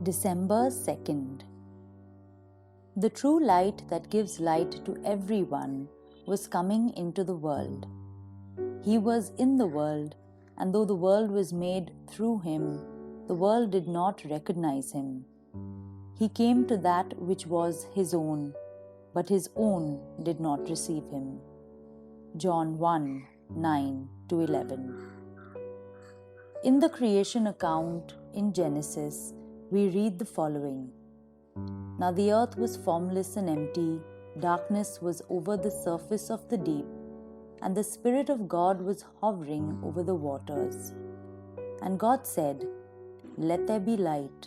December 2nd. The true light that gives light to everyone was coming into the world. He was in the world, and though the world was made through him, the world did not recognize him. He came to that which was his own, but his own did not receive him. John 1:9-11. In the creation account in Genesis, we read the following. Now the earth was formless and empty, darkness was over the surface of the deep, and the Spirit of God was hovering over the waters. And God said, "Let there be light,"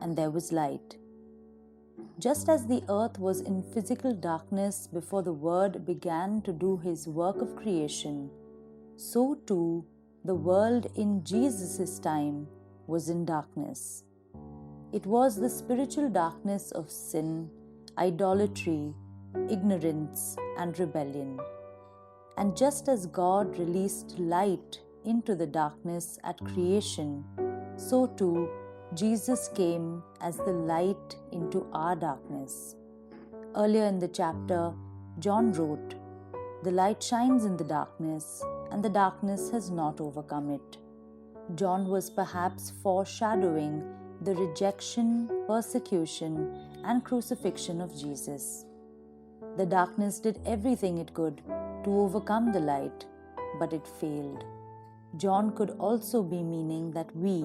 and there was light. Just as the earth was in physical darkness before the Word began to do His work of creation, so too the world in Jesus' time was in darkness. It was the spiritual darkness of sin, idolatry, ignorance, and rebellion. And just as God released light into the darkness at creation, so too Jesus came as the light into our darkness. Earlier in the chapter, John wrote, "The light shines in the darkness, and the darkness has not overcome it." John was perhaps foreshadowing the rejection, persecution, and crucifixion of Jesus. The darkness did everything it could to overcome the light, but it failed. John could also be meaning that we,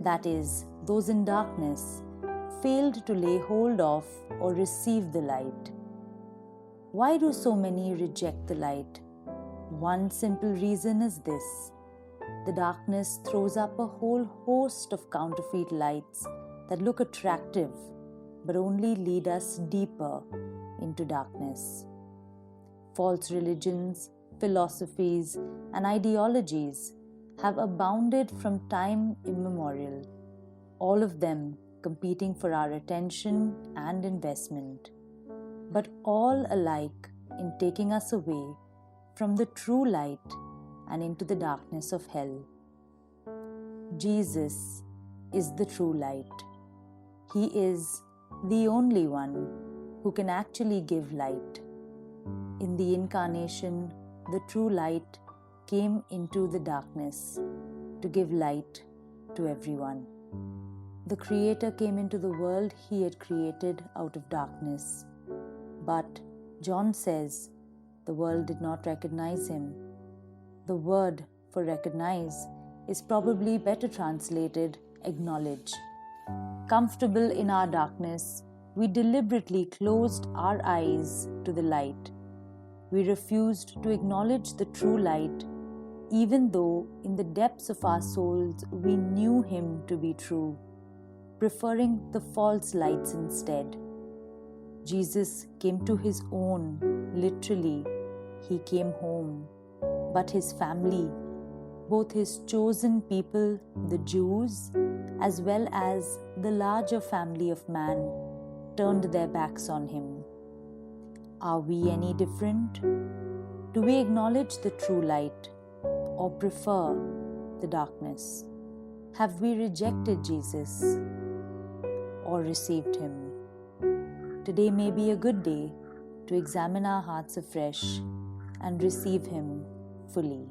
that is, those in darkness, failed to lay hold of or receive the light. Why do so many reject the light? One simple reason is this. The darkness throws up a whole host of counterfeit lights that look attractive but only lead us deeper into darkness. False religions, philosophies, and ideologies have abounded from time immemorial, all of them competing for our attention and investment, but all alike in taking us away from the true light and into the darkness of hell. Jesus is the true light. He is the only one who can actually give light. In the incarnation, the true light came into the darkness to give light to everyone. The Creator came into the world He had created out of darkness. But John says the world did not recognize Him. The word for recognize is probably better translated acknowledge. Comfortable in our darkness, we deliberately closed our eyes to the light. We refused to acknowledge the true light, even though in the depths of our souls we knew Him to be true, preferring the false lights instead. Jesus came to His own, literally, He came home. But His family, both His chosen people, the Jews, as well as the larger family of man, turned their backs on Him. Are we any different? Do we acknowledge the true light or prefer the darkness? Have we rejected Jesus or received Him? Today may be a good day to examine our hearts afresh and receive Him fully.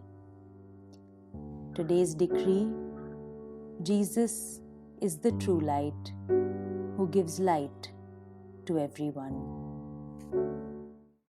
Today's decree: Jesus is the true light who gives light to everyone.